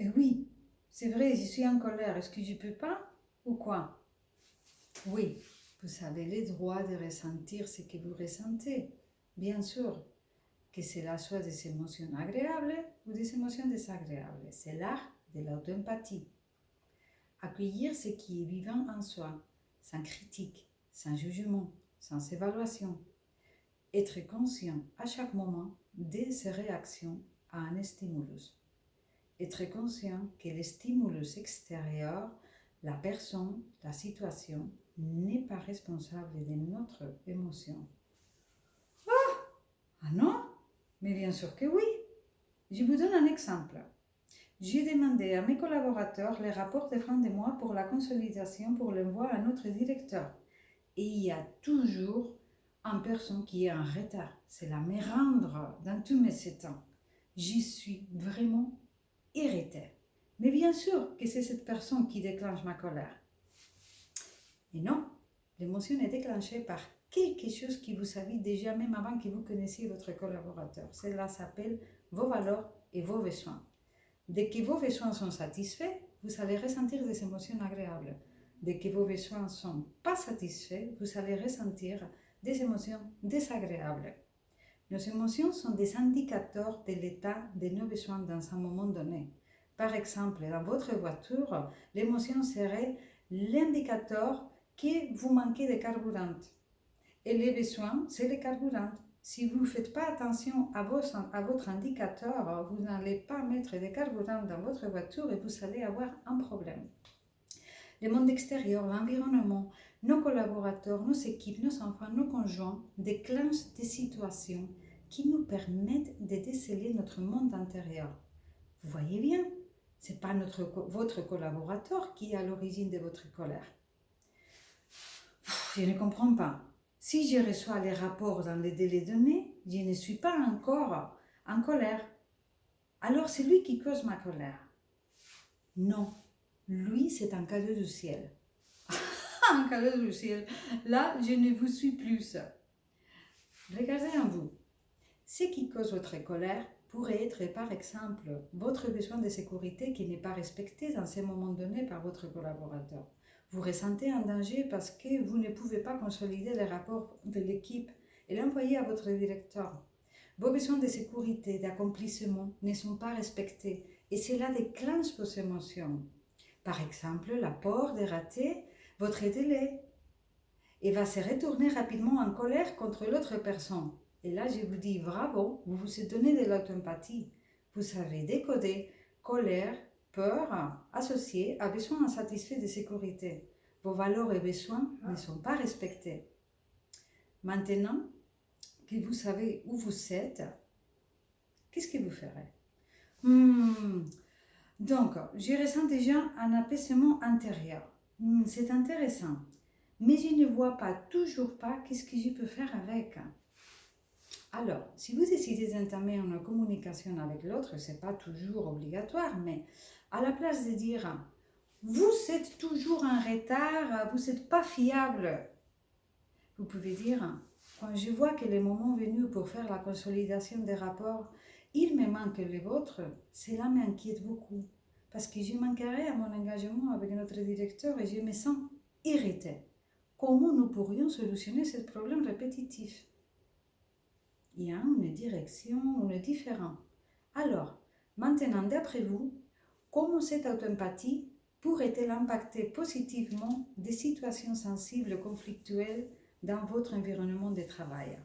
Et oui, c'est vrai, je suis en colère. Est-ce que je peux pas ou quoi? Oui, vous avez le droit de ressentir ce que vous ressentez. Bien sûr, que cela soit des émotions agréables ou des émotions désagréables. C'est l'art de l'auto-empathie. Accueillir ce qui est vivant en soi, sans critique, sans jugement, sans évaluation. Être conscient à chaque moment de ses réactions à un stimulus. Être conscient que le stimulus extérieur, la personne, la situation, n'est pas responsable de notre émotion. Ah non? Mais bien sûr que oui. Je vous donne un exemple. J'ai demandé à mes collaborateurs les rapports de fin de mois pour la consolidation pour l'envoi à notre directeur. Et il y a toujours une personne qui est en retard. C'est la me rendre dans tous mes 7 ans. J'y suis vraiment irritée. Mais bien sûr que c'est cette personne qui déclenche ma colère. Et non, l'émotion est déclenchée par quelque chose que vous saviez déjà même avant que vous connaissiez votre collaborateur. Cela s'appelle vos valeurs et vos besoins. Dès que vos besoins sont satisfaits, vous allez ressentir des émotions agréables. Dès que vos besoins ne sont pas satisfaits, vous allez ressentir des émotions désagréables. Nos émotions sont des indicateurs de l'état de nos besoins dans un moment donné. Par exemple, dans votre voiture, l'émotion serait l'indicateur que vous manquez de carburant. Et les besoins, c'est le carburant. Si vous ne faites pas attention à votre indicateur, vous n'allez pas mettre de carburant dans votre voiture et vous allez avoir un problème. Le monde extérieur, l'environnement, nos collaborateurs, nos équipes, nos enfants, nos conjoints déclenchent des situations qui nous permettent de déceler notre monde intérieur. Vous voyez bien, ce n'est pas votre collaborateur qui est à l'origine de votre colère. Je ne comprends pas. Si je reçois les rapports dans les délais donnés, je ne suis pas encore en colère. Alors c'est lui qui cause ma colère. Non, lui c'est un cadeau du ciel. Un cadeau du ciel. Là, je ne vous suis plus. Regardez en vous. Ce qui cause votre colère pourrait être par exemple votre besoin de sécurité qui n'est pas respecté dans ces moments donnés par votre collaborateur. Vous ressentez un danger parce que vous ne pouvez pas consolider les rapports de l'équipe et l'envoyer à votre directeur. Vos besoins de sécurité, d'accomplissement ne sont pas respectés et cela déclenche vos émotions. Par exemple, l'apport de rater votre délai et va se retourner rapidement en colère contre l'autre personne. Et là, je vous dis bravo, vous vous êtes donné de l'auto-empathie. Vous avez décodé colère, peur associée à besoin insatisfait de sécurité. Vos valeurs et besoins ne sont pas respectés. Maintenant que vous savez où vous êtes, qu'est-ce que vous ferez? Donc, je ressens déjà un apaisement intérieur. C'est intéressant. Mais je ne vois toujours pas qu'est-ce que je peux faire avec. Alors, si vous décidez d'entamer une communication avec l'autre, ce n'est pas toujours obligatoire, mais à la place de dire « vous êtes toujours en retard, vous n'êtes pas fiable », vous pouvez dire « quand je vois que le moment venu pour faire la consolidation des rapports, il me manque le vôtre, cela m'inquiète beaucoup, parce que je manquerai à mon engagement avec notre directeur et je me sens irritée. Comment nous pourrions solutionner ce problème répétitif ?» Il y a une direction, une différente. Alors, maintenant, d'après vous, comment cette auto-empathie pourrait-elle impacter positivement des situations sensibles conflictuelles dans votre environnement de travail?